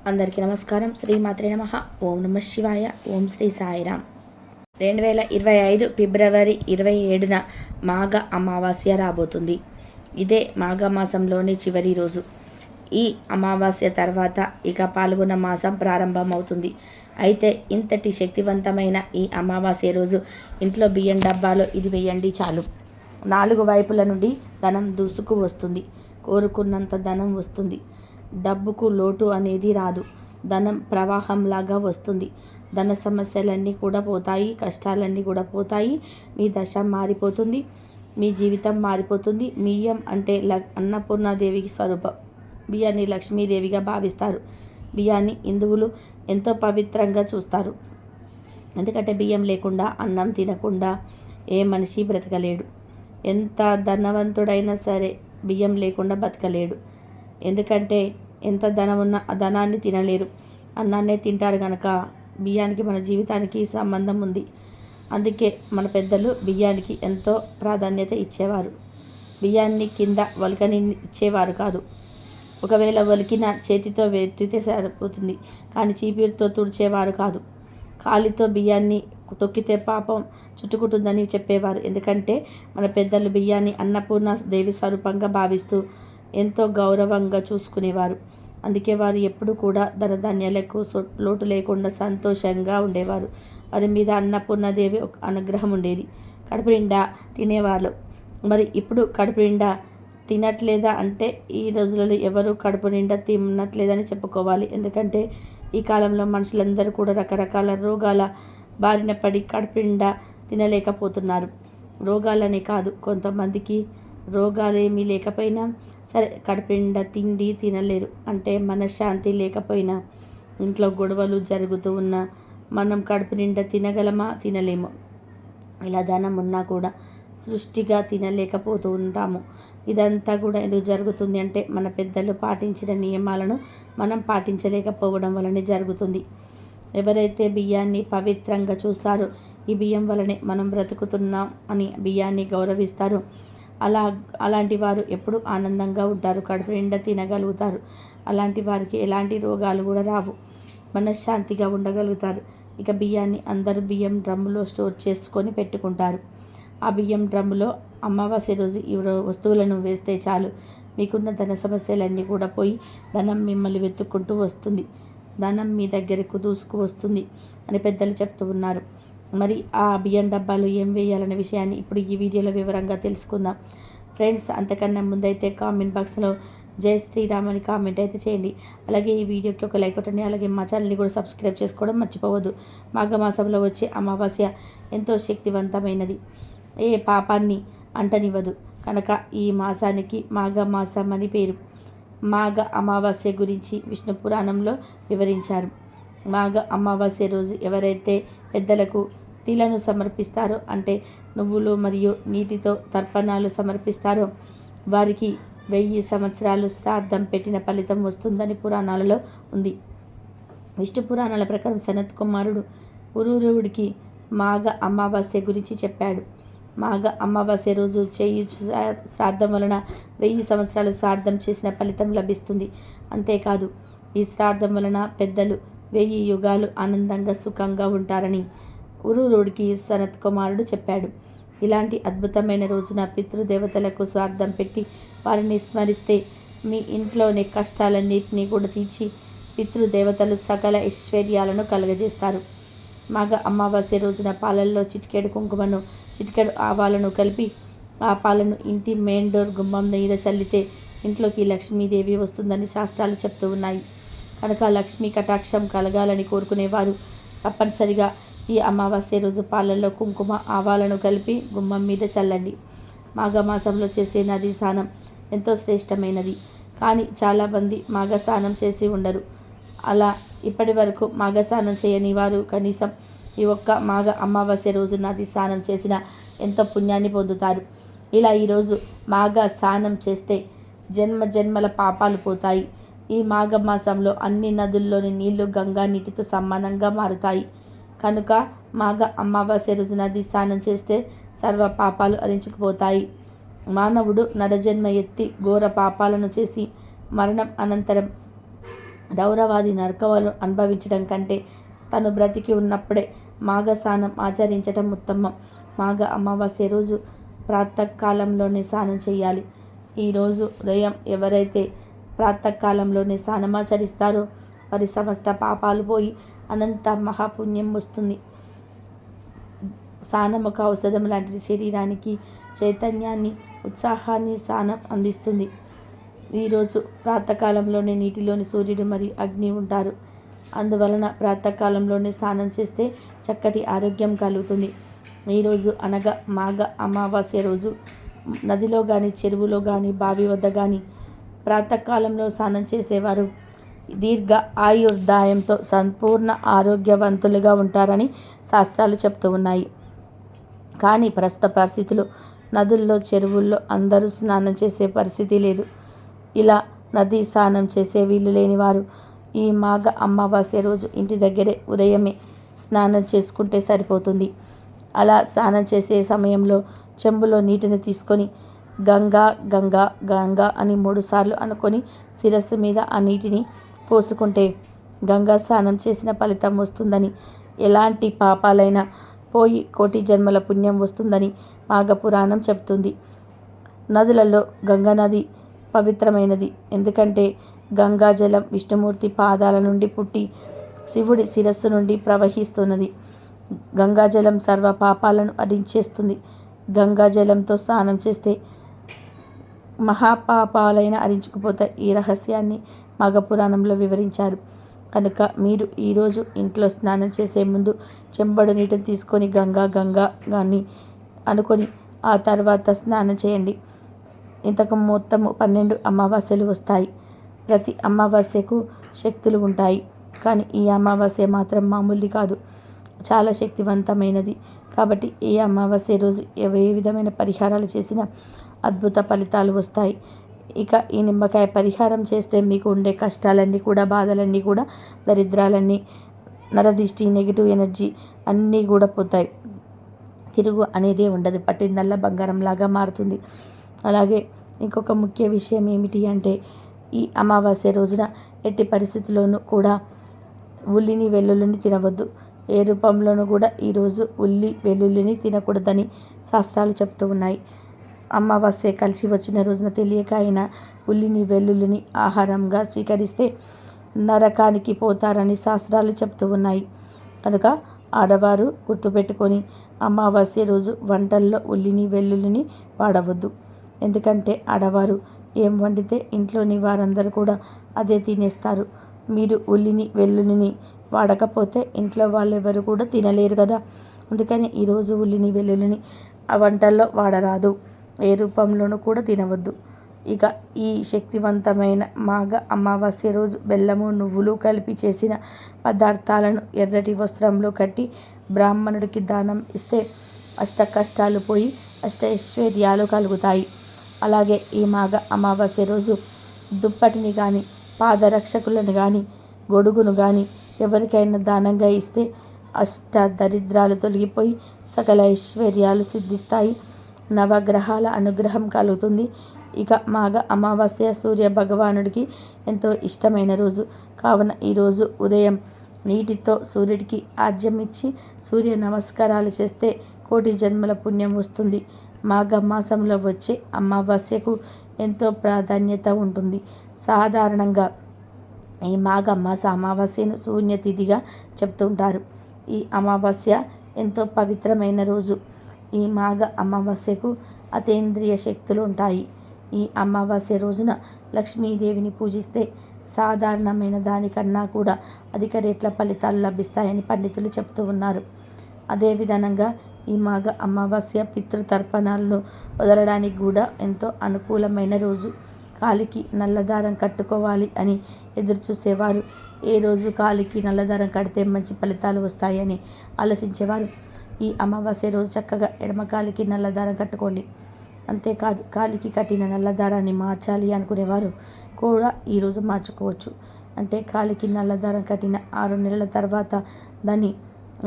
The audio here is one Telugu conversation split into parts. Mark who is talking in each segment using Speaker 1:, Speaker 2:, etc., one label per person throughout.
Speaker 1: అందరికీ నమస్కారం. శ్రీమాత్రే నమః. ఓం నమ శివాయ. ఓం శ్రీ సాయిరామ్. 2025 ఫిబ్రవరి 27న మాఘ అమావాస్య రాబోతుంది. ఇదే మాఘమాసంలోని చివరి రోజు. ఈ అమావాస్య తర్వాత ఇక పాల్గొన మాసం ప్రారంభమవుతుంది. అయితే ఇంతటి శక్తివంతమైన ఈ అమావాస్య రోజు ఇంట్లో బియ్యం డబ్బాలో ఇది వేయండి చాలు. 4 వైపుల నుండి ధనం దూసుకు వస్తుంది. కోరుకున్నంత ధనం వస్తుంది. డబ్బుకు లోటు అనేది రాదు. ధనం ప్రవాహంలాగా వస్తుంది. ధన సమస్యలన్నీ కూడా పోతాయి. కష్టాలన్నీ కూడా పోతాయి. మీ దశ మారిపోతుంది. మీ జీవితం మారిపోతుంది. బియ్యం అంటే అన్నపూర్ణాదేవికి స్వరూపం. బియ్యాన్ని లక్ష్మీదేవిగా భావిస్తారు. బియ్యాన్ని హిందువులు ఎంతో పవిత్రంగా చూస్తారు. ఎందుకంటే బియ్యం లేకుండా, అన్నం తినకుండా ఏ మనిషి బ్రతకలేడు. ఎంత ధనవంతుడైనా సరే బియ్యం లేకుండా బతకలేడు. ఎందుకంటే ఎంత ధనం ఉన్నా ఆ ధనాన్ని తినలేరు. అన్నాన్నే తింటారు కనుక బియ్యానికి మన జీవితానికి సంబంధం ఉంది. అందుకే మన పెద్దలు బియ్యానికి ఎంతో ప్రాధాన్యత ఇచ్చేవారు. బియ్యాన్ని కింద వలకని ఇచ్చేవారు కాదు. ఒకవేళ వలికిన చేతితో వెత్తితే సరిపోతుంది, కానీ చీపిరితో తుడిచేవారు కాదు. కాలితో బియ్యాన్ని తొక్కితే పాపం చుట్టుకుంటుందని చెప్పేవారు. ఎందుకంటే మన పెద్దలు బియ్యాన్ని అన్నపూర్ణ దేవి స్వరూపంగా భావిస్తూ ఎంతో గౌరవంగా చూసుకునేవారు. అందుకే వారు ఎప్పుడు కూడా ధనధాన్యాలకు లోటు లేకుండా సంతోషంగా ఉండేవారు. వారి మీద అన్నపూర్ణాదేవి ఒక అనుగ్రహం ఉండేది. కడుపు నిండా తినేవాళ్ళు. మరి ఇప్పుడు కడుపు నిండా తినట్లేదా అంటే ఈ రోజులలో ఎవరు కడుపు నిండా తినట్లేదని చెప్పుకోవాలి. ఎందుకంటే ఈ కాలంలో మనుషులందరూ కూడా రకరకాల రోగాల బారిన పడి కడుపు నిండా తినలేకపోతున్నారు. రోగాలనే కాదు, కొంతమందికి రోగాలేమీ లేకపోయినా సరే కడుపు నిండా తిండి తినలేరు. అంటే మనశ్శాంతి లేకపోయినా, ఇంట్లో గొడవలు జరుగుతూ ఉన్నా మనం కడుపు నిండా తినగలమా? తినలేము. ఇలా ధనం ఉన్నా కూడా సృష్టిగా తినలేకపోతూ ఉంటాము. ఇదంతా కూడా ఎందుకు జరుగుతుంది అంటే మన పెద్దలు పాటించిన నియమాలను మనం పాటించలేకపోవడం వలనే జరుగుతుంది. ఎవరైతే బియ్యాన్ని పవిత్రంగా చూస్తారో, ఈ బియ్యం వలనే మనం బ్రతుకుతున్నాం అని బియ్యాన్ని గౌరవిస్తారో అలాంటి వారు ఎప్పుడు ఆనందంగా ఉంటారు. కడుపు నిండా తినగలుగుతారు. అలాంటి వారికి ఎలాంటి రోగాలు కూడా రావు. మనశ్శాంతిగా ఉండగలుగుతారు. ఇక బియ్యాన్ని అందరూ బియ్యం డ్రమ్ములో స్టోర్ చేసుకొని పెట్టుకుంటారు. ఆ బియ్యం డ్రమ్ములో అమావాస్య రోజు ఈ వస్తువులను వేస్తే చాలు, మీకున్న ధన సమస్యలన్నీ కూడా పోయి ధనం మిమ్మల్ని వెతుక్కుంటూ వస్తుంది. ధనం మీ దగ్గరకు దూసుకు వస్తుంది అని పెద్దలు చెప్తూ ఉన్నారు. మరి ఆ బియ్యం డబ్బాలు ఏం వేయాలనే విషయాన్ని ఇప్పుడు ఈ వీడియోలో వివరంగా తెలుసుకుందాం. ఫ్రెండ్స్, అంతకన్నా ముందైతే కామెంట్ బాక్స్లో జై శ్రీరామ్ అని కామెంట్ అయితే చేయండి. అలాగే ఈ వీడియోకి ఒక లైక్ కొట్టండి. అలాగే మా ఛానల్ని కూడా సబ్స్క్రైబ్ చేసుకోవడం మర్చిపోవద్దు. మాఘమాసంలో వచ్చే అమావాస్య ఎంతో శక్తివంతమైనది. ఏ పాపాన్ని అంటనివ్వదు కనుక ఈ మాసానికి మాఘమాసం అని పేరు. మాఘ అమావాస్య గురించి విష్ణు పురాణంలో వివరించారు. మాఘ అమావాస్య రోజు ఎవరైతే పెద్దలకు తిలను సమర్పిస్తారో, అంటే నువ్వులు మరియు నీటితో తర్పణాలు సమర్పిస్తారో, వారికి 1000 సంవత్సరాలు శ్రాద్ధం పెట్టిన ఫలితం వస్తుందని పురాణాలలో ఉంది. విష్ణు పురాణాల ప్రకారం సనత్ కుమారుడు పురూరవుడికి మాఘ అమావాస్య గురించి చెప్పాడు. మాఘ అమావాస్య రోజు చేయు శ్రాద్ధం వలన 1000 సంవత్సరాలు శ్రాద్ధం చేసిన ఫలితం లభిస్తుంది. అంతేకాదు, ఈ శ్రాద్ధం వలన పెద్దలు 1000 యుగాలు ఆనందంగా సుఖంగా ఉంటారని ఉరూరుడికి సనత్ కుమారుడు చెప్పాడు. ఇలాంటి అద్భుతమైన రోజున పితృదేవతలకు శ్రాద్ధం పెట్టి వారిని స్మరిస్తే మీ ఇంట్లోని కష్టాలన్నింటినీ కూడా తీర్చి పితృదేవతలు సకల ఐశ్వర్యాలను కలుగజేస్తారు. మాఘ అమావాస్య రోజున పాలల్లో చిటికెడు కుంకుమను, చిటికెడు ఆవాలను కలిపి ఆ పాలను ఇంటి మెయిన్ డోర్ గుమ్మం మీద చల్లితే ఇంట్లోకి లక్ష్మీదేవి వస్తుందని శాస్త్రాలు చెప్తూ ఉన్నాయి. కనుక లక్ష్మీ కటాక్షం కలగాలని కోరుకునేవారు తప్పనిసరిగా ఈ అమావాస్య రోజు పాలల్లో కుంకుమ, ఆవాలను కలిపి గుమ్మం మీద చల్లండి. మాఘమాసంలో చేసే నది స్నానం ఎంతో శ్రేష్టమైనది. కానీ చాలామంది మాఘ స్నానం చేసి ఉండరు. అలా ఇప్పటి వరకు మాఘ స్నానం చేయని వారు కనీసం ఈ ఒక్క మాఘ అమావాస్య రోజు నది స్నానం చేసిన ఎంతో పుణ్యాన్ని పొందుతారు. ఇలా ఈరోజు మాఘ స్నానం చేస్తే జన్మ జన్మల పాపాలు పోతాయి. ఈ మాఘమాసంలో అన్ని నదుల్లోని నీళ్లు గంగా నీటితో సమానంగా మారుతాయి. కనుక మాఘ అమావాస్య రోజు నది స్నానం చేస్తే సర్వ పాపాలు హరించుకుపోతాయి. మానవుడు నరజన్మ ఎత్తి ఘోర పాపాలను చేసి మరణం అనంతరం రౌరవాది నరకవాలు అనుభవించడం కంటే తను బ్రతికి ఉన్నప్పుడే మాఘ స్నానం ఆచరించడం ఉత్తమం. మాఘ అమావాస్య రోజు ప్రాతకాలంలోనే స్నానం చేయాలి. ఈరోజు ఉదయం ఎవరైతే ప్రాతకాలంలోనే స్నానమాచరిస్తారో వారి సమస్త పాపాలు పోయి అనంత మహాపుణ్యం వస్తుంది. స్నానం ఒక ఔషధం లాంటిది. శరీరానికి చైతన్యాన్ని, ఉత్సాహాన్ని స్నానం అందిస్తుంది. ఈరోజు ప్రాతకాలంలోనే నీటిలోని సూర్యుడు మరియు అగ్ని ఉంటారు. అందువలన ప్రాతకాలంలోనే స్నానం చేస్తే చక్కటి ఆరోగ్యం కలుగుతుంది. ఈరోజు అనగా మాఘ అమావాస్య రోజు నదిలో కానీ, చెరువులో కానీ, బావి వద్ద కానీ ప్రాతకాలంలో స్నానం చేసేవారు దీర్ఘ ఆయుర్దాయంతో సంపూర్ణ ఆరోగ్యవంతులుగా ఉంటారని శాస్త్రాలు చెప్తూ ఉన్నాయి. కానీ ప్రస్తుత పరిస్థితులు నదుల్లో, చెరువుల్లో అందరూ స్నానం చేసే పరిస్థితి లేదు. ఇలా నదీ స్నానం చేసే వీలు లేని వారు ఈ మాఘ అమావాస్య రోజు ఇంటి దగ్గరే ఉదయమే స్నానం చేసుకుంటే సరిపోతుంది. అలా స్నానం చేసే సమయంలో చెంబులో నీటిని తీసుకొని గంగా గంగా గంగా అని 3 సార్లు అనుకొని శిరస్సు మీద ఆ నీటిని పోసుకుంటే గంగా స్నానం చేసిన ఫలితం వస్తుందని, ఎలాంటి పాపాలైనా పోయి కోటి జన్మల పుణ్యం వస్తుందని మాఘపురాణం చెప్తుంది. నదులలో గంగా నది పవిత్రమైనది. ఎందుకంటే గంగాజలం విష్ణుమూర్తి పాదాల నుండి పుట్టి శివుడి శిరస్సు నుండి ప్రవహిస్తున్నది. గంగాజలం సర్వ పాపాలను హరించేస్తుంది. గంగాజలంతో స్నానం చేస్తే మహాపాపాలైన హరించుకుపోతాయి. ఈ రహస్యాన్ని మాఘపురాణంలో వివరించారు. కనుక మీరు ఈరోజు ఇంట్లో స్నానం చేసే ముందు చెంబడు నీటిని తీసుకొని గంగా గంగా అని అనుకొని ఆ తర్వాత స్నానం చేయండి. ఇంతకు మొత్తము 12 అమావాస్యలు వస్తాయి. ప్రతి అమావాస్యకు శక్తులు ఉంటాయి. కానీ ఈ అమావాస్య మాత్రం మామూలుది కాదు, చాలా శక్తివంతమైనది. కాబట్టి ఈ అమావాస్య రోజు ఏ విధమైన పరిహారాలు చేసినా అద్భుత ఫలితాలు వస్తాయి. ఇక ఈ నిమ్మకాయ పరిహారం చేస్తే మీకు ఉండే కష్టాలన్నీ కూడా, బాధలన్నీ కూడా, దరిద్రాలన్నీ, నరదిష్టి, నెగిటివ్ ఎనర్జీ అన్నీ కూడా పోతాయి. తిరుగు అనేదే ఉండదు. పట్టిందల్లా బంగారంలాగా మారుతుంది. అలాగే ఇంకొక ముఖ్య విషయం ఏమిటి అంటే ఈ అమావాస్య రోజున ఎట్టి పరిస్థితుల్లోనూ కూడా ఉల్లిని, వెల్లుల్లిని తినవద్దు. ఏ రూపంలోనూ కూడా ఈరోజు ఉల్లి, వెల్లుల్లిని తినకూడదని శాస్త్రాలు చెప్తూ ఉన్నాయి. అమావాస్య కలిసి వచ్చిన రోజున తెలియక అయినా ఉల్లిని, వెల్లుల్లిని ఆహారంగా స్వీకరిస్తే నరకానికి పోతారని శాస్త్రాలు చెప్తూ ఉన్నాయి. కనుక ఆడవారు గుర్తుపెట్టుకొని అమావాస్య రోజు వంటల్లో ఉల్లిని, వెల్లుల్లిని వాడవద్దు. ఎందుకంటే ఆడవారు ఏం వండితే ఇంట్లోని వారందరూ కూడా అదే తినేస్తారు. మీరు ఉల్లిని, వెల్లుల్లిని వాడకపోతే ఇంట్లో వాళ్ళెవరు కూడా తినలేరు కదా. అందుకని ఈరోజు ఉల్లిని, వెల్లుల్లిని ఆ వంటల్లో వాడరాదు. ఏ రూపంలోనూ కూడా తినవద్దు. ఇక ఈ శక్తివంతమైన మాఘ అమావాస్య రోజు బెల్లము, నువ్వులు కలిపి చేసిన పదార్థాలను ఎర్రటి వస్త్రంలో కట్టి బ్రాహ్మణుడికి దానం ఇస్తే అష్ట కష్టాలు పోయి అష్టైశ్వర్యాలు కలుగుతాయి. అలాగే ఈ మాఘ అమావాస్య రోజు దుప్పటిని కానీ, పాదరక్షకులను కానీ, గొడుగును కానీ ఎవరికైనా దానంగా ఇస్తే అష్ట దరిద్రాలు తొలగిపోయి సకల ఐశ్వర్యాలు సిద్ధిస్తాయి. నవగ్రహాల అనుగ్రహం కలుగుతుంది. ఇక మాఘ అమావాస్య సూర్య భగవానుడికి ఎంతో ఇష్టమైన రోజు కావున ఈరోజు ఉదయం నీటితో సూర్యుడికి ఆర్జ్యం ఇచ్చి సూర్య నమస్కారాలు చేస్తే కోటి జన్మల పుణ్యం వస్తుంది. మాఘ మాసంలో వచ్చే అమావాస్యకు ఎంతో ప్రాధాన్యత ఉంటుంది. సాధారణంగా ఈ మాఘ మాస అమావాస్యను శూన్యతిథిగా చెప్తుంటారు. ఈ అమావాస్య ఎంతో పవిత్రమైన రోజు. ఈ మాఘ అమావాస్యకు అతీంద్రియ శక్తులు ఉంటాయి. ఈ అమావాస్య రోజున లక్ష్మీదేవిని పూజిస్తే సాధారణమైన దానికన్నా కూడా అధిక రేట్ల ఫలితాలు లభిస్తాయని పండితులు చెప్తూ ఉన్నారు. అదేవిధంగా ఈ మాఘ అమావాస్య పితృతర్పణాలను వదలడానికి కూడా ఎంతో అనుకూలమైన రోజు. కాలికి నల్లదారం కట్టుకోవాలి అని ఎదురు చూసేవారు ఏ రోజు కాలికి నల్లదారం కడితే మంచి ఫలితాలు వస్తాయని ఆలోచించేవారు ఈ అమావాస్య రోజు చక్కగా ఎడమ కాలికి నల్లదారం కట్టుకోండి. అంతేకాదు కాలికి కట్టిన నల్లదారాన్ని మార్చాలి అనుకునేవారు కూడా ఈరోజు మార్చుకోవచ్చు. అంటే కాలికి నల్లదారం కట్టిన 6 నెలల తర్వాత దాని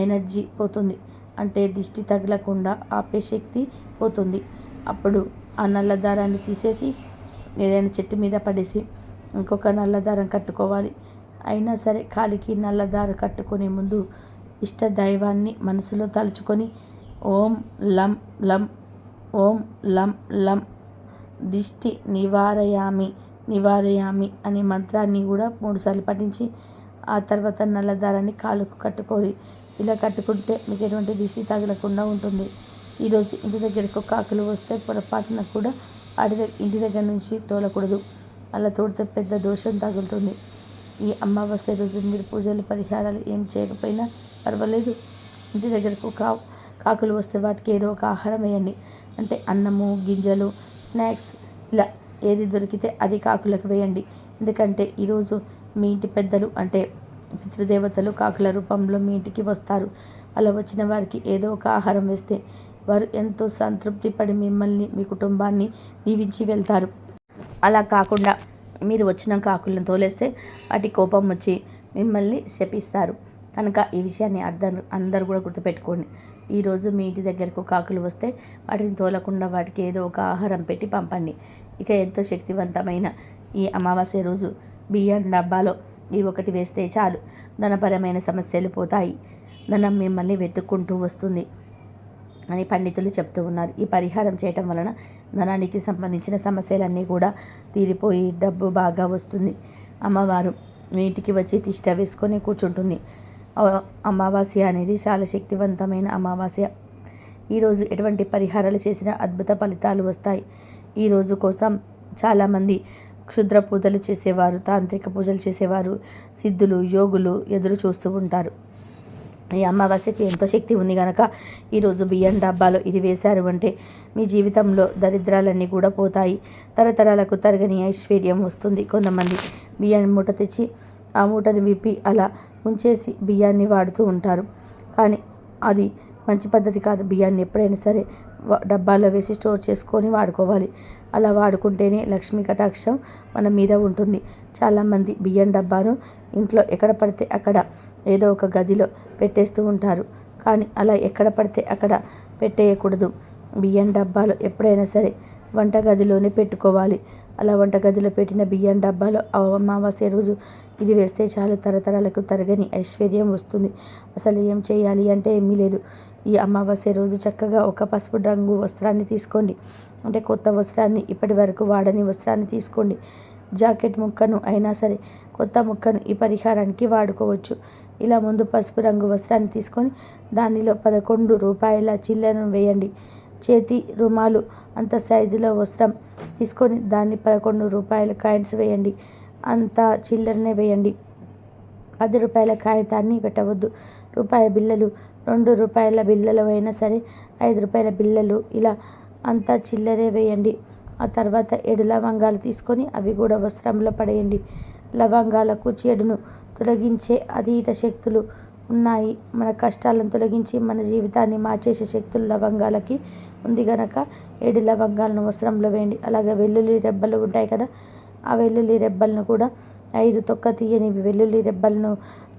Speaker 1: ఎనర్జీ పోతుంది. అంటే దిష్టి తగలకుండా ఆపే శక్తి పోతుంది. అప్పుడు ఆ నల్లదారాన్ని తీసేసి ఏదైనా చెట్టు మీద పడేసి ఇంకొక నల్లదారం కట్టుకోవాలి. అయినా సరే కాలికి నల్లదార కట్టుకునే ముందు ఇష్ట దైవాన్ని మనసులో తలుచుకొని ఓం లం లం ఓం లం లం దిష్టి నివారయామి అనే మంత్రాన్ని కూడా 3 సార్లు పఠించి ఆ తర్వాత నల్లదారాన్ని కాలుకు కట్టుకోవాలి. ఇలా కట్టుకుంటే మీకు ఎటువంటి దిష్టి తగలకుండా ఉంటుంది. ఈరోజు ఇంటి దగ్గరకు కాకులు వస్తే పొరపాటున కూడా ఇంటి దగ్గర నుంచి తోలకూడదు. అలా తోడితే పెద్ద దోషం తగులుతుంది. ఈ అమావాస్య రోజు మీరు పూజలు పరిహారాలు ఏం చేయకపోయినా పర్వాలేదు. ఇంటి దగ్గరకు కాకులు వస్తే వాటికి ఏదో ఒక ఆహారం వేయండి. అంటే అన్నము, గింజలు, స్నాక్స్ ఇలా ఏది దొరికితే అది కాకులకు వేయండి. ఎందుకంటే ఈరోజు మీ ఇంటి పెద్దలు అంటే పితృదేవతలు కాకుల రూపంలో మీ ఇంటికి వస్తారు. అలా వచ్చిన వారికి ఏదో ఒక ఆహారం వేస్తే వారు ఎంతో సంతృప్తి పడి మిమ్మల్ని, మీ కుటుంబాన్ని దీవించి వెళ్తారు. అలా కాకుండా మీరు వచ్చిన కాకులను తోలేస్తే వాటి కోపం వచ్చి మిమ్మల్ని శపిస్తారు. కనుక ఈ విషయాన్ని అందరూ కూడా గుర్తుపెట్టుకోండి. ఈరోజు మీ ఇంటి దగ్గరకు కాకులు వస్తే వాటిని తోలకుండా వాటికి ఏదో ఒక ఆహారం పెట్టి పంపండి. ఇక ఎంతో శక్తివంతమైన ఈ అమావాస్య రోజు బియ్యం డబ్బాలో ఈ ఒకటి వేస్తే చాలు, ధనపరమైన సమస్యలు పోతాయి, ధనం మిమ్మల్ని వెతుక్కుంటూ వస్తుంది అని పండితులు చెప్తూ ఉన్నారు. ఈ పరిహారం చేయటం వలన ధనానికి సంబంధించిన సమస్యలన్నీ కూడా తీరిపోయి డబ్బు బాగా వస్తుంది. అమ్మవారు మీ ఇంటికి వచ్చి తిష్ట వేసుకొని కూర్చుంటుంది. అమావాస్య అనేది చాలా శక్తివంతమైన అమావాస్య. ఈరోజు ఎటువంటి పరిహారాలు చేసినా అద్భుత ఫలితాలు వస్తాయి. ఈరోజు కోసం చాలామంది క్షుద్ర పూజలు చేసేవారు, తాంత్రిక పూజలు చేసేవారు, సిద్ధులు, యోగులు ఎదురు చూస్తూ ఉంటారు. ఈ అమావాస్యకి ఎంతో శక్తి ఉంది కనుక ఈరోజు బియ్యం డబ్బాలో ఇది వేశారు అంటే మీ జీవితంలో దరిద్రాలన్నీ కూడా పోతాయి. తరతరాలకు తరగని ఐశ్వర్యం వస్తుంది. కొంతమంది బియ్యం మూట తెచ్చి ఆ మూటని విప్పి అలా ఉంచేసి బియ్యాన్ని వాడుతూ ఉంటారు. కానీ అది మంచి పద్ధతి కాదు. బియ్యాన్ని ఎప్పుడైనా సరే డబ్బాలో వేసి స్టోర్ చేసుకొని వాడుకోవాలి. అలా వాడుకుంటేనే లక్ష్మీ కటాక్షం మన మీద ఉంటుంది. చాలామంది బియ్యం డబ్బాను ఇంట్లో ఎక్కడ పడితే అక్కడ ఏదో ఒక గదిలో పెట్టేస్తూ ఉంటారు. కానీ అలా ఎక్కడ పడితే అక్కడ పెట్టేయకూడదు. బియ్యం డబ్బాలు ఎప్పుడైనా సరే వంటగదిలోనే పెట్టుకోవాలి. అలా వంటగదిలో పెట్టిన బియ్యం డబ్బాలో అమావాస్య రోజు ఇది వేస్తే చాలు, తరతరాలకు తరగని ఐశ్వర్యం వస్తుంది. అసలు ఏం చేయాలి అంటే ఏమీ లేదు. ఈ అమావాస్య రోజు చక్కగా ఒక పసుపు రంగు వస్త్రాన్ని తీసుకోండి. అంటే కొత్త వస్త్రాన్ని, ఇప్పటి వరకు వాడని వస్త్రాన్ని తీసుకోండి. జాకెట్ ముక్కను అయినా సరే కొత్త ముక్కను ఈ పరిహారానికి వాడుకోవచ్చు. ఇలా ముందు పసుపు రంగు వస్త్రాన్ని తీసుకొని దానిలో 11 రూపాయల చిల్లరను వేయండి. చేతి రుమాలు అంత సైజులో వస్త్రం తీసుకొని దాన్ని 11 రూపాయల కాయిన్స్ వేయండి. అంత చిల్లరనే వేయండి. 10 రూపాయల కాగితాన్ని పెట్టవద్దు. రూపాయి బిళ్ళలు, 2 రూపాయల బిళ్ళలు అయినా సరే, 5 రూపాయల బిళ్ళలు ఇలా అంతా చిల్లరే వేయండి. ఆ తర్వాత 7 లవంగాలు తీసుకొని అవి కూడా వస్త్రంలో పడేయండి. లవంగాలకు చెడును తొలగించే అతీత శక్తులు ఉన్నాయి. మన కష్టాలను తొలగించి మన జీవితాన్ని మార్చేసే శక్తులు లవంగాలకి ఉంది కనుక 7 లవంగాలను వస్త్రంలో వేయండి. అలాగే వెల్లుల్లి రెబ్బలు ఉంటాయి కదా, ఆ వెల్లుల్లి రెబ్బలను కూడా 5 తొక్క తీయని వెల్లుల్లి రెబ్బలను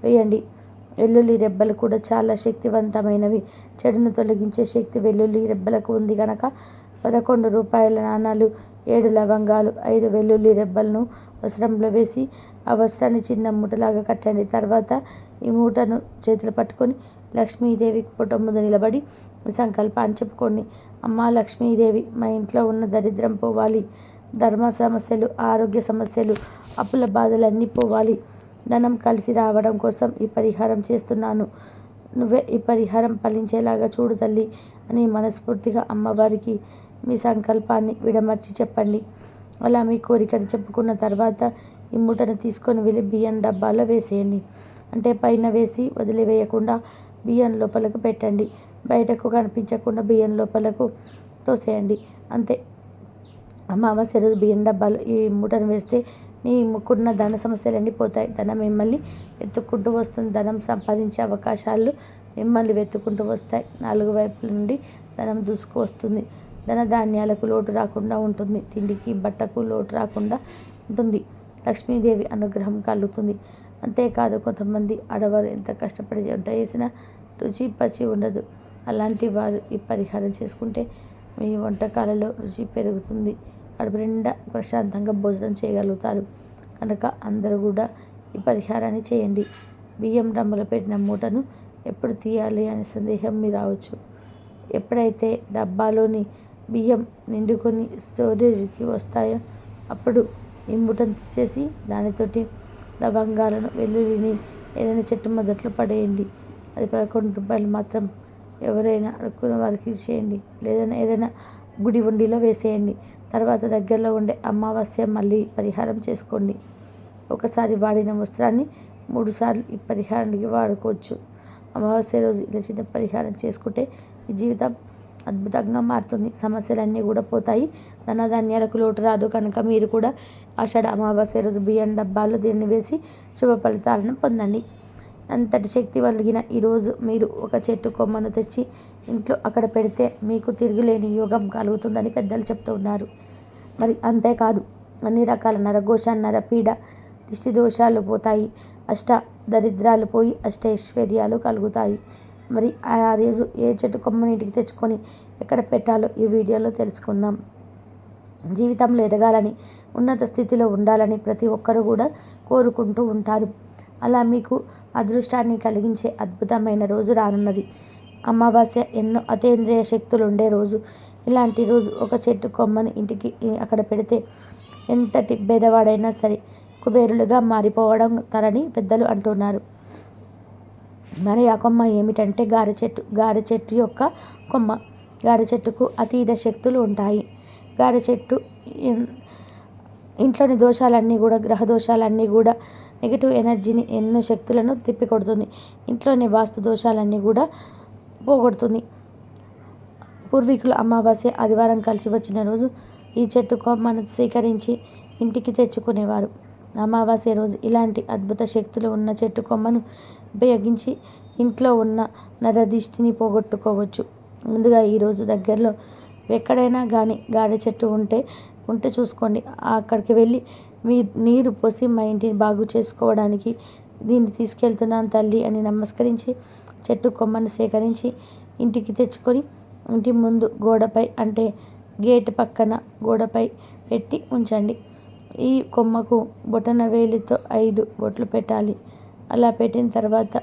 Speaker 1: వేయండి. వెల్లుల్లి రెబ్బలు కూడా చాలా శక్తివంతమైనవి. చెడును తొలగించే శక్తి వెల్లుల్లి రెబ్బలకు ఉంది కనుక 11 రూపాయల నాణాలు, 7 లవంగాలు, 5 వెల్లుల్లి రెబ్బలను వస్త్రంలో వేసి ఆ వస్త్రాన్ని చిన్న మూటలాగా కట్టండి. తర్వాత ఈ మూటను చేతులు పట్టుకొని లక్ష్మీదేవి ఫోటో ముందు నిలబడి సంకల్పాన్ని చెప్పుకోండి. అమ్మా లక్ష్మీదేవి, మా ఇంట్లో ఉన్న దరిద్రం పోవాలి, ధర్మ సమస్యలు, ఆరోగ్య సమస్యలు, అప్పుల బాధలన్నీ పోవాలి, ధనం కలిసి రావడం కోసం ఈ పరిహారం చేస్తున్నాను. నువ్వే ఈ పరిహారం ఫలించేలాగా చూడు తల్లి అని మనస్ఫూర్తిగా అమ్మవారికి మీ సంకల్పాన్ని విడమర్చి చెప్పండి. అలా మీ కోరికను చెప్పుకున్న తర్వాత ఈ మూటను తీసుకొని వెళ్ళి బియ్యం డబ్బాలో వేసేయండి. అంటే పైన వేసి వదిలివేయకుండా బియ్యం లోపలకు పెట్టండి. బయటకు కనిపించకుండా బియ్యం లోపలకు తోసేయండి. అంతే. అమావాస్య రోజు బియ్యం డబ్బాలో ఈ మూటను వేస్తే మీ ముక్కున్న ధన సమస్యలన్నీ పోతాయి. ధనం మిమ్మల్ని వెతుక్కుంటూ వస్తుంది. ధనం సంపాదించే అవకాశాలు మిమ్మల్ని వెతుక్కుంటూ వస్తాయి. 4 వైపుల నుండి ధనం దూసుకు వస్తుంది. ధనధాన్యాలకు లోటు రాకుండా ఉంటుంది. తిండికి బట్టకు లోటు రాకుండా ఉంటుంది. లక్ష్మీదేవి అనుగ్రహం కలుగుతుంది. అంతేకాదు కొంతమంది ఆడవారు ఎంత కష్టపడి వంట చేసినా రుచి పచి ఉండదు. అలాంటి వారు ఈ పరిహారం చేసుకుంటే మీ వంటకాలలో రుచి పెరుగుతుంది. కడుపు నిండా ప్రశాంతంగా భోజనం చేయగలుగుతారు. కనుక అందరూ కూడా ఈ పరిహారాన్ని చేయండి. బియ్యం డ్రమ్ములో పెట్టిన మూటను ఎప్పుడు తీయాలి అనే సందేహం మీ రావచ్చు. ఎప్పుడైతే డబ్బాలోని బియ్యం నిండుకొని స్టోరేజ్కి వస్తాయో అప్పుడు ఈ మూటను తీసేసి దానితోటి లవంగాలను, వెల్లుల్లిని ఏదైనా చెట్టు మొదట్లో పడేయండి. అది ₹11 మాత్రం ఎవరైనా అడుక్కున్న వారికి ఇచ్చేయండి. ఏదైనా గుడి ఉండిలో వేసేయండి. తర్వాత దగ్గరలో ఉండే అమావాస్య మళ్ళీ పరిహారం చేసుకోండి. ఒకసారి వాడిన వస్త్రాన్ని 3 సార్లు ఈ పరిహారానికి వాడుకోవచ్చు. అమావాస్య రోజు ఇలా చిన్న పరిహారం చేసుకుంటే మీ జీవితం అద్భుతంగా మారుతుంది. సమస్యలన్నీ కూడా పోతాయి. ధనధాన్యాలకు లోటు రాదు. కనుక మీరు కూడా ఆషాఢ అమావాస్య రోజు బియ్యం డబ్బాలో దీన్ని వేసి శుభ ఫలితాలను పొందండి. అంతటి శక్తి కలిగిన ఈరోజు మీరు ఒక చెట్టు కొమ్మను తెచ్చి ఇంట్లో అక్కడ పెడితే మీకు తిరుగులేని యోగం కలుగుతుందని పెద్దలు చెప్తూ ఉన్నారు. మరి అంతేకాదు, అన్ని రకాల నరఘోష, నరపీడ, దిష్టి దోషాలు పోతాయి. అష్ట దరిద్రాలు పోయి అష్టైశ్వర్యాలు కలుగుతాయి. మరి ఆ రోజు ఏ చెట్టు కొమ్మని ఇంటికి తెచ్చుకొని ఎక్కడ పెట్టాలో ఈ వీడియోలో తెలుసుకుందాం. జీవితంలో ఎదగాలని, ఉన్నత స్థితిలో ఉండాలని ప్రతి ఒక్కరూ కూడా కోరుకుంటూ ఉంటారు. అలా మీకు అదృష్టాన్ని కలిగించే అద్భుతమైన రోజు రానున్నది. అమావాస్య ఎన్నో అతీంద్రియ శక్తులు ఉండే రోజు. ఇలాంటి రోజు ఒక చెట్టు కొమ్మని ఇంటికి అక్కడ పెడితే ఎంతటి పేదవాడైనా సరే కుబేరులుగా మారిపోవడం తరని పెద్దలు అంటున్నారు. మరి ఆ కొమ్మ ఏమిటంటే గారె చెట్టు. గారె చెట్టు యొక్క కొమ్మ. గారె చెట్టుకు అతీత శక్తులు ఉంటాయి. గారె చెట్టు ఇంట్లోని దోషాలన్నీ కూడా, గ్రహ దోషాలన్నీ కూడా, నెగిటివ్ ఎనర్జీని, ఎన్నో శక్తులను తిప్పికొడుతుంది. ఇంట్లోని వాస్తు దోషాలన్నీ కూడా పోగొడుతుంది. పూర్వీకులు అమావాస్య, ఆదివారం కలిసి వచ్చిన రోజు ఈ చెట్టు కొమ్మను స్వీకరించి ఇంటికి తెచ్చుకునేవారు. అమావాస్య రోజు ఇలాంటి అద్భుత శక్తులు ఉన్న చెట్టు కొమ్మను ఉపయోగించి ఇంట్లో ఉన్న నరదిష్టిని పోగొట్టుకోవచ్చు. ముందుగా ఈరోజు దగ్గరలో ఎక్కడైనా కానీ గారె చెట్టు ఉంటే చూసుకోండి. అక్కడికి వెళ్ళి మీ నీరు పోసి మా ఇంటిని బాగు చేసుకోవడానికి దీన్ని తీసుకెళ్తున్నాను తల్లి అని నమస్కరించి చెట్టు కొమ్మను సేకరించి ఇంటికి తెచ్చుకొని ఇంటి ముందు గోడపై, అంటే గేట్ పక్కన గోడపై పెట్టి ఉంచండి. ఈ కొమ్మకు బొటన వేలితో 5 బొట్లు పెట్టాలి. అలా పెట్టిన తర్వాత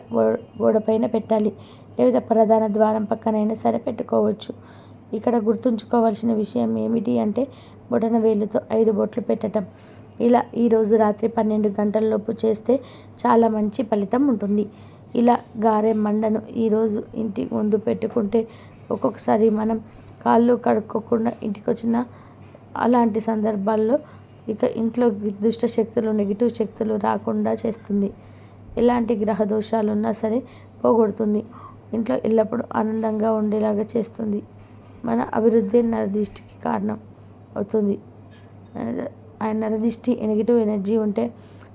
Speaker 1: గోడపైన పెట్టాలి, లేదా ప్రధాన ద్వారం పక్కనైనా సరే పెట్టుకోవచ్చు. ఇక్కడ గుర్తుంచుకోవాల్సిన విషయం ఏమిటి అంటే బొటన వేలుతో 5 బొట్లు పెట్టడం. ఇలా ఈరోజు రాత్రి 12 గంటలలోపు చేస్తే చాలా మంచి ఫలితం ఉంటుంది. ఇలా గారె మండను ఈరోజు ఇంటి ముందు పెట్టుకుంటే ఒక్కొక్కసారి మనం కాళ్ళు కడుక్కోకుండా ఇంటికి వచ్చిన అలాంటి సందర్భాల్లో ఇక ఇంట్లో దుష్ట శక్తులు, నెగిటివ్ శక్తులు రాకుండా చేస్తుంది. ఎలాంటి గ్రహ దోషాలు ఉన్నా సరే పోగొడుతుంది. ఇంట్లో ఎల్లప్పుడూ ఆనందంగా ఉండేలాగా చేస్తుంది. మన అభివృద్ధి నరదిష్టికి కారణం అవుతుంది. ఆయన నరదిష్టి, నెగిటివ్ ఎనర్జీ ఉంటే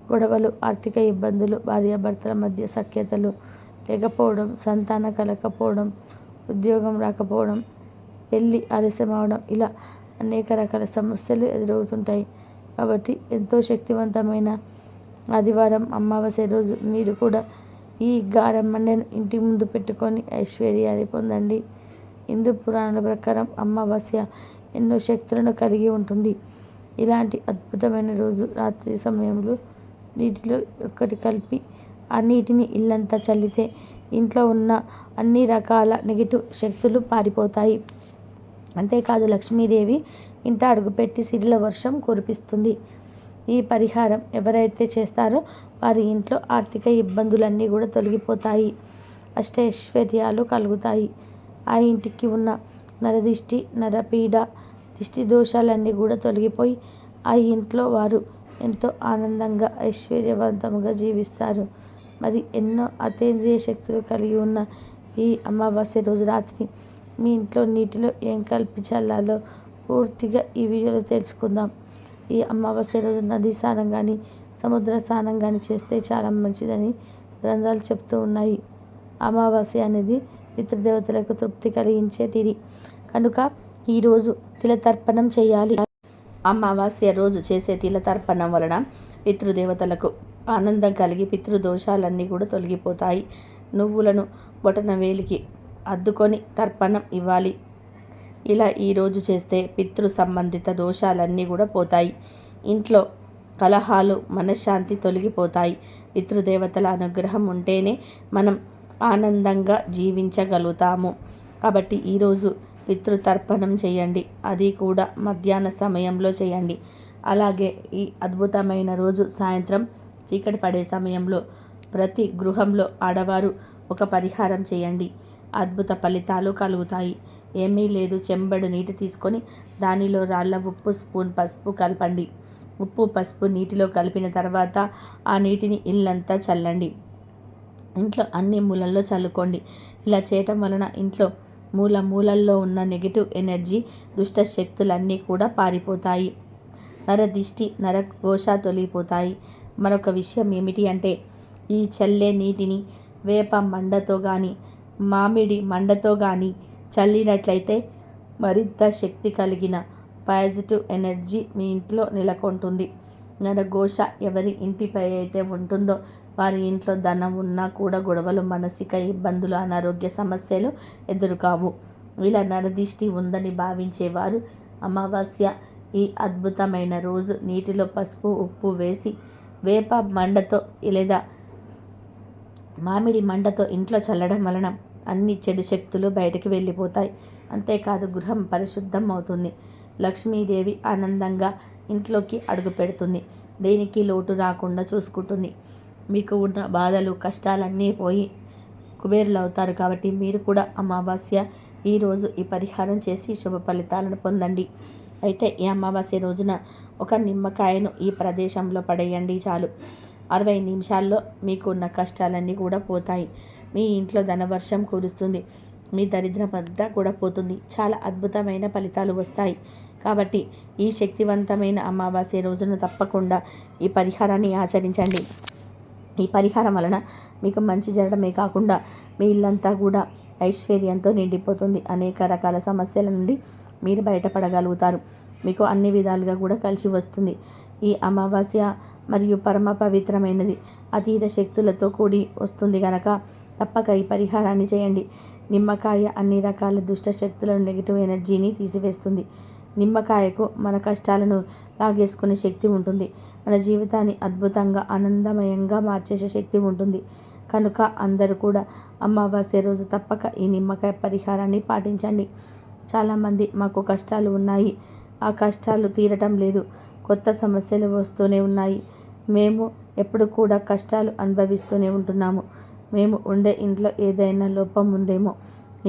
Speaker 1: గొడవలు, ఆర్థిక ఇబ్బందులు, భార్యాభర్తల మధ్య సఖ్యతలు లేకపోవడం, సంతాన కలకపోవడం, ఉద్యోగం రాకపోవడం, పెళ్ళి ఆలస్యం అవడం, ఇలా అనేక రకాల సమస్యలు ఎదురవుతుంటాయి. కాబట్టి ఎంతో శక్తివంతమైన ఆదివారం అమావాస్య రోజు మీరు కూడా ఈ గారెమండను ఇంటి ముందు పెట్టుకొని ఐశ్వర్యాన్ని పొందండి. హిందూ పురాణాల ప్రకారం అమావాస్య ఎన్నో శక్తులను కలిగి ఉంటుంది. ఇలాంటి అద్భుతమైన రోజు రాత్రి సమయంలో నీటిలో ఒక్కటి కలిపి ఆ నీటిని ఇల్లంతా చల్లితే ఇంట్లో ఉన్న అన్ని రకాల నెగిటివ్ శక్తులు పారిపోతాయి. అంతేకాదు, లక్ష్మీదేవి ఇంట అడుగుపెట్టి సిరిల వర్షం కురిపిస్తుంది. ఈ పరిహారం ఎవరైతే చేస్తారో వారి ఇంట్లో ఆర్థిక ఇబ్బందులన్నీ కూడా తొలగిపోతాయి. అష్టైశ్వర్యాలు కలుగుతాయి. ఆ ఇంటికి ఉన్న నరదిష్టి, నరపీడ, దిష్టి దోషాలన్నీ కూడా తొలగిపోయి ఆ ఇంట్లో వారు ఎంతో ఆనందంగా, ఐశ్వర్యవంతంగా జీవిస్తారు. మరి ఎన్నో అతీంద్రియ శక్తులు కలిగి ఉన్న ఈ అమావాస్య రోజు రాత్రి మీ ఇంట్లో నీటిలో ఏం కలిపి చల్లాలో పూర్తిగా ఈ వీడియోలో తెలుసుకుందాం. ఈ అమావాస్య రోజు నది స్నానం కానీ, సముద్ర స్నానం కానీ చేస్తే చాలా మంచిదని గ్రంథాలు చెప్తూ ఉన్నాయి. అమావాస్య అనేది పితృదేవతలకు తృప్తి కలిగించే తిథి కనుక ఈరోజు తిలతర్పణం చేయాలి. అమావాస్య రోజు చేసే తిలతర్పణం వలన పితృదేవతలకు ఆనందం కలిగి పితృదోషాలన్నీ కూడా తొలగిపోతాయి. నువ్వులను బొటన వేలికి అద్దుకొని తర్పణం ఇవ్వాలి. ఇలా ఈరోజు చేస్తే పితృ సంబంధిత దోషాలన్నీ కూడా పోతాయి. ఇంట్లో కలహాలు, మనశ్శాంతి తొలగిపోతాయి. పితృదేవతల అనుగ్రహం ఉంటేనే మనం ఆనందంగా జీవించగలుగుతాము. కాబట్టి ఈరోజు పితృతర్పణం చేయండి. అది కూడా మధ్యాహ్న సమయంలో చేయండి. అలాగే ఈ అద్భుతమైన రోజు సాయంత్రం చీకటి పడే సమయంలో ప్రతి గృహంలో ఆడవారు ఒక పరిహారం చేయండి. అద్భుత ఫలితాలు కలుగుతాయి. ఏమీ లేదు, చెంబడు నీటి తీసుకొని దానిలో రాళ్ళ ఉప్పు, స్పూన్ పసుపు కలపండి. ఉప్పు పసుపు నీటిలో కలిపిన తర్వాత ఆ నీటిని ఇల్లంతా చల్లండి. ఇంట్లో అన్ని మూలల్లో చల్లుకోండి. ఇలా చేయటం వలన ఇంట్లో మూలల్లో ఉన్న నెగిటివ్ ఎనర్జీ, దుష్ట శక్తులన్నీ కూడా పారిపోతాయి. నరదిష్టి, నరఘోష తొలగిపోతాయి. మరొక విషయం ఏమిటి అంటే, ఈ చల్లే నీటిని వేప మండతో కానీ మామిడి మండతో కానీ చల్లినట్లయితే మరింత శక్తి కలిగిన పాజిటివ్ ఎనర్జీ మీ ఇంట్లో నెలకొంటుంది. నరఘోష ఎవరి ఇంటిపై అయితే ఉంటుందో వారి ఇంట్లో ధనం ఉన్నా కూడా గొడవలు, మానసిక ఇబ్బందులు, అనారోగ్య సమస్యలు ఎదురుకావు. ఇలా నరదిష్టి ఉందని భావించేవారు అమావాస్య ఈ అద్భుతమైన రోజు నీటిలో పసుపు, ఉప్పు వేసి వేప మండతో లేదా మామిడి మండతో ఇంట్లో చల్లడం వలన అన్ని చెడు శక్తులు బయటికి వెళ్ళిపోతాయి. అంతేకాదు గృహం పరిశుద్ధం అవుతుంది. లక్ష్మీదేవి ఆనందంగా ఇంట్లోకి అడుగు పెడుతుంది. దేనికి లోటు రాకుండా చూసుకుంటుంది. మీకు ఉన్న బాధలు, కష్టాలన్నీ పోయి కుబేరులు అవుతారు. కాబట్టి మీరు కూడా అమావాస్య ఈరోజు ఈ పరిహారం చేసి శుభ ఫలితాలను పొందండి. అయితే ఈ అమావాస్య రోజున ఒక నిమ్మకాయను ఈ ప్రదేశంలో పడేయండి చాలు. 60 నిమిషాల్లో మీకు ఉన్న కష్టాలన్నీ కూడా పోతాయి. మీ ఇంట్లో ధనవర్షం కురుస్తుంది. మీ దరిద్రం అంతా కూడా పోతుంది. చాలా అద్భుతమైన ఫలితాలు వస్తాయి. కాబట్టి ఈ శక్తివంతమైన అమావాస్య రోజున తప్పకుండా ఈ పరిహారాన్ని ఆచరించండి. ఈ పరిహారం వలన మీకు మంచి జరగడమే కాకుండా మీ ఇల్లంతా కూడా ఐశ్వర్యంతో నిండిపోతుంది. అనేక రకాల సమస్యల నుండి మీరు బయటపడగలుగుతారు. మీకు అన్ని విధాలుగా కూడా కలిసి వస్తుంది. ఈ అమావాస్య మరియు పరమ పవిత్రమైనది, అతీత శక్తులతో కూడి వస్తుంది కనుక తప్పక ఈ పరిహారాన్ని చేయండి. నిమ్మకాయ అన్ని రకాల దుష్ట శక్తులను, నెగిటివ్ ఎనర్జీని తీసివేస్తుంది. నిమ్మకాయకు మన కష్టాలను లాగేసుకునే శక్తి ఉంటుంది. మన జీవితాన్ని అద్భుతంగా ఆనందమయంగా మార్చేసే శక్తి ఉంటుంది. కనుక అందరూ కూడా అమావాస్య రోజు తప్పక ఈ నిమ్మకాయ పరిహారాన్ని పాటించండి. చాలామంది మాకు కష్టాలు ఉన్నాయి, ఆ కష్టాలు తీరటం లేదు, కొత్త సమస్యలు వస్తూనే ఉన్నాయి, మేము ఎప్పుడు కూడా కష్టాలు అనుభవిస్తూనే ఉంటున్నాము, మేము ఉండే ఇంట్లో ఏదైనా లోపం ఉందేమో,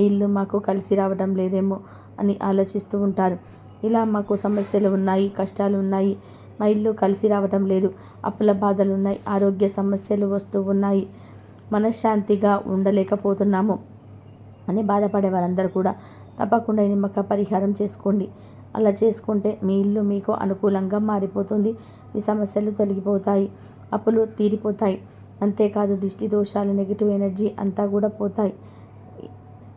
Speaker 1: ఈ ఇల్లు మాకు కలిసి రావడం లేదేమో అని ఆలోచిస్తూ ఉంటారు. ఇలా మాకు సమస్యలు ఉన్నాయి, కష్టాలు ఉన్నాయి, మా ఇల్లు కలిసి రావటం లేదు, అప్పుల బాధలు ఉన్నాయి, ఆరోగ్య సమస్యలు వస్తూ ఉన్నాయి, మనశ్శాంతిగా ఉండలేకపోతున్నాము అని బాధపడే వారందరూ కూడా తప్పకుండా ఈ నిమ్మకాయ పరిహారం చేసుకోండి. అలా చేసుకుంటే మీ ఇల్లు మీకు అనుకూలంగా మారిపోతుంది. మీ సమస్యలు తొలగిపోతాయి, అప్పులు తీరిపోతాయి. అంతేకాదు దిష్టి దోషాలు, నెగిటివ్ ఎనర్జీ అంతా కూడా పోతాయి.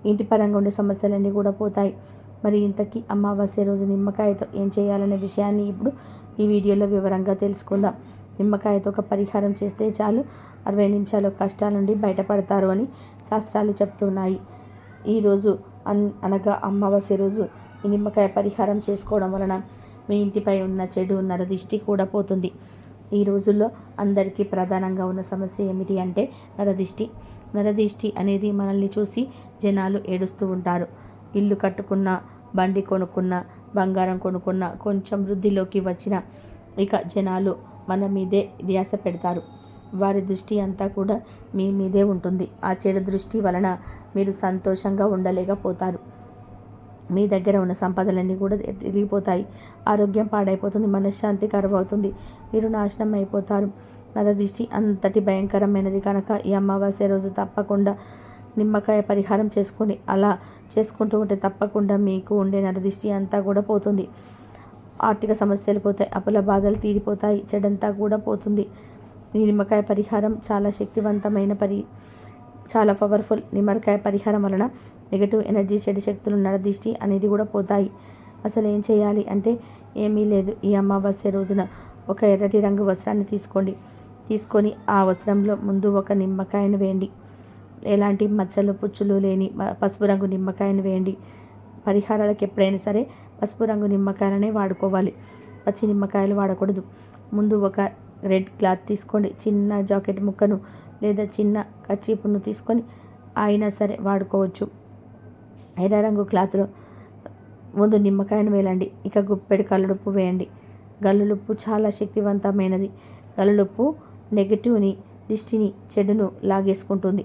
Speaker 1: ఇంటి పరంగా ఉండే సమస్యలన్నీ కూడా పోతాయి. మరి ఇంతకీ అమావాస్య రోజు నిమ్మకాయతో ఏం చేయాలనే విషయాన్ని ఇప్పుడు ఈ వీడియోలో వివరంగా తెలుసుకుందాం. నిమ్మకాయతో ఒక పరిహారం చేస్తే చాలు 60 నిమిషాలు కష్టాల నుండి బయటపడతారు అని శాస్త్రాలు చెప్తున్నాయి. ఈరోజు అనగా అమావాస్య రోజు ఈ నిమ్మకాయ పరిహారం చేసుకోవడం వలన మీ ఇంటిపై ఉన్న చెడు నరదిష్టి కూడా పోతుంది. ఈ రోజుల్లో అందరికీ ప్రధానంగా ఉన్న సమస్య ఏమిటి అంటే నరదిష్టి. నరదిష్టి అనేది మనల్ని చూసి జనాలు ఏడుస్తూ ఉంటారు. ఇల్లు కట్టుకున్న, బండి కొనుక్కున్న, బంగారం కొనుక్కున్న, కొంచెం వృద్ధిలోకి వచ్చిన ఇక జనాలు మన మీదే ధ్యాస పెడతారు. వారి దృష్టి అంతా కూడా మీ మీదే ఉంటుంది. ఆ చెడు దృష్టి వలన మీరు సంతోషంగా ఉండలేకపోతారు. మీ దగ్గర ఉన్న సంపదలన్నీ కూడా తిరిగిపోతాయి. ఆరోగ్యం పాడైపోతుంది, మనశ్శాంతి కరువవుతుంది, మీరు నాశనం అయిపోతారు. నరదిష్టి అంతటి భయంకరమైనది కనుక ఈ అమావాస్య రోజు తప్పకుండా నిమ్మకాయ పరిహారం చేసుకొని అలా చేసుకుంటూ ఉంటే తప్పకుండా మీకు ఉండే నరదిష్టి అంతా కూడా పోతుంది. ఆర్థిక సమస్యలు పోతాయి, అప్పుల బాధలు తీరిపోతాయి, చెడంతా కూడా పోతుంది. ఈ నిమ్మకాయ పరిహారం చాలా శక్తివంతమైన చాలా పవర్ఫుల్. నిమ్మకాయ పరిహారం వలన నెగటివ్ ఎనర్జీ, చెడు శక్తులు, నరదిష్టి అనేది కూడా పోతాయి. అసలు ఏం చేయాలి అంటే ఏమీ లేదు. ఈ అమావాస్య రోజున ఒక ఎర్రటి రంగు వస్త్రాన్ని తీసుకొని ఆ వస్త్రంలో ముందు ఒక నిమ్మకాయను వేయండి. ఎలాంటి మచ్చలు, పుచ్చులు లేని పసుపు రంగు నిమ్మకాయను వేయండి. పరిహారాలకు ఎప్పుడైనా సరే పసుపు రంగు నిమ్మకాయలనే వాడుకోవాలి. పచ్చి నిమ్మకాయలు వాడకూడదు. ముందు ఒక రెడ్ క్లాత్ తీసుకోండి, చిన్న జాకెట్ ముక్కను లేదా చిన్న కర్చీపును తీసుకొని అయినా సరే వాడుకోవచ్చు. ఎర్ర రంగు క్లాత్లో ముందు నిమ్మకాయను వేలండి. ఇక గుప్పెడు కల్లుడుప్పు వేయండి. గల్లులుప్పు చాలా శక్తివంతమైనది. గల్లులుప్పు నెగటివ్ని, దిష్టిని, చెడును లాగేసుకుంటుంది.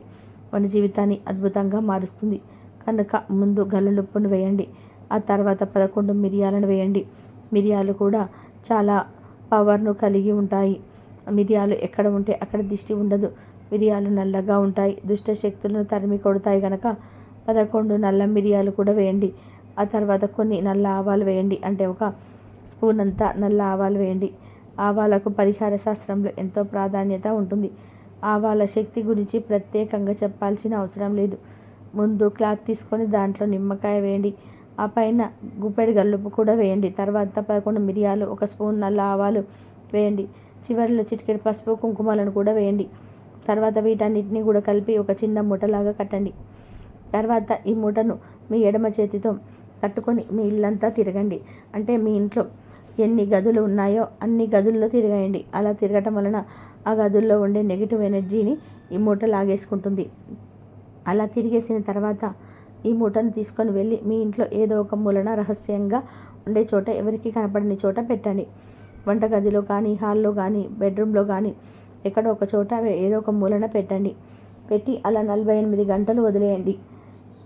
Speaker 1: మన జీవితాన్ని అద్భుతంగా మారుస్తుంది. కనుక ముందు గల్లులుప్పును వేయండి. ఆ తర్వాత 11 మిరియాలను వేయండి. మిరియాలు కూడా చాలా పవర్ను కలిగి ఉంటాయి. మిరియాలు ఎక్కడ ఉంటే అక్కడ దిష్టి ఉండదు. మిరియాలు నల్లగా ఉంటాయి, దుష్ట శక్తులను తరిమి కొడతాయి. కనుక 11 నల్ల మిరియాలు కూడా వేయండి. ఆ తర్వాత కొన్ని నల్ల ఆవాలు వేయండి. అంటే ఒక స్పూన్ అంతా నల్ల ఆవాలు వేయండి. ఆవాలకు పరిహార శాస్త్రంలో ఎంతో ప్రాధాన్యత ఉంటుంది. ఆవాల శక్తి గురించి ప్రత్యేకంగా చెప్పాల్సిన అవసరం లేదు. ముందు క్లాత్ తీసుకొని దాంట్లో నిమ్మకాయ వేయండి. ఆ పైన గుప్పెడు గల్లుప్పు కూడా వేయండి. తర్వాత 11 మిరియాలు, ఒక స్పూన్ నల్ల ఆవాలు వేయండి. చివరిలో చిటికెడు పసుపు, కుంకుమలను కూడా వేయండి. తర్వాత వీటన్నిటిని కూడా కలిపి ఒక చిన్న మూటలాగా కట్టండి. తర్వాత ఈ మూటను మీ ఎడమ చేతితో కట్టుకొని మీ ఇల్లంతా తిరగండి. అంటే మీ ఇంట్లో ఎన్ని గదులు ఉన్నాయో అన్ని గదుల్లో తిరగండి. అలా తిరగటం వలన ఆ గదుల్లో ఉండే నెగిటివ్ ఎనర్జీని ఈ మూట లాగేసుకుంటుంది. అలా తిరిగేసిన తర్వాత ఈ మూటను తీసుకొని వెళ్ళి మీ ఇంట్లో ఏదో ఒక మూలన రహస్యంగా ఉండే చోట, ఎవరికి కనపడని చోట పెట్టండి. వంటగదిలో కానీ, హాల్లో కానీ, బెడ్రూమ్లో కానీ ఎక్కడో ఒక చోట ఏదో ఒక మూలన పెట్టండి. పెట్టి అలా 48 గంటలు వదిలేయండి.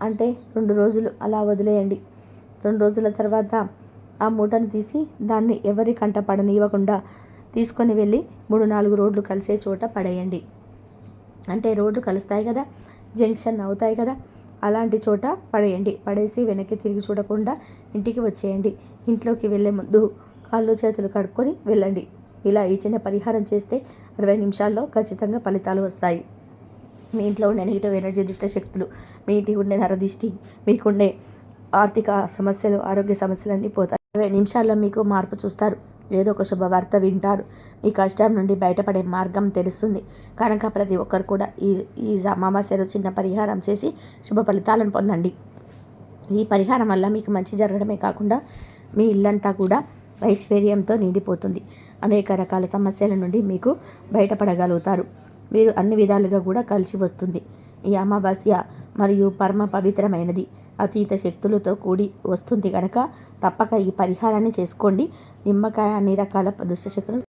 Speaker 1: అంటే 2 రోజులు అలా వదిలేయండి. 2 రోజుల తర్వాత ఆ మూటను తీసి దాన్ని ఎవరి కంట పడనివ్వకుండా తీసుకొని వెళ్ళి 3-4 రోడ్లు కలిసే చోట పడేయండి. అంటే రోడ్లు కలుస్తాయి కదా, జంక్షన్ అవుతాయి కదా, అలాంటి చోట పడేయండి. పడేసి వెనక్కి తిరిగి చూడకుండా ఇంటికి వచ్చేయండి. ఇంట్లోకి వెళ్ళే ముందు కాళ్ళు చేతులు కడుక్కొని వెళ్ళండి. ఇలా ఈ చిన్న పరిహారం చేస్తే 60 నిమిషాల్లో ఖచ్చితంగా ఫలితాలు వస్తాయి. మీ ఇంట్లో ఉండే నెగిటివ్ ఎనర్జీ, దుష్ట శక్తులు, మీ ఇంటికి ఉండే నరదిష్టి, మీకుండే ఆర్థిక సమస్యలు, ఆరోగ్య సమస్యలన్నీ పోతాయి. 20 నిమిషాల్లో మీకు మార్పు చూస్తారు. ఏదో ఒక శుభవార్త వింటారు. మీ కష్టం నుండి బయటపడే మార్గం తెలుస్తుంది. కనుక ప్రతి ఒక్కరు కూడా ఈ అమావాస్యలో చిన్న పరిహారం చేసి శుభ ఫలితాలను పొందండి. ఈ పరిహారం వల్ల మీకు మంచి జరగడమే కాకుండా మీ ఇల్లంతా కూడా ఐశ్వర్యంతో నిండిపోతుంది. అనేక రకాల సమస్యల నుండి మీకు బయటపడగలుగుతారు. మీరు అన్ని విధాలుగా కూడా కలిసి వస్తుంది. ఈ అమావాస్య మరియు పరమ పవిత్రమైనది, అతీత శక్తులతో కూడి వస్తుంది కనుక తప్పక ఈ పరిహారాన్ని చేసుకోండి. నిమ్మకాయ అన్ని రకాల దుష్ట శక్తులను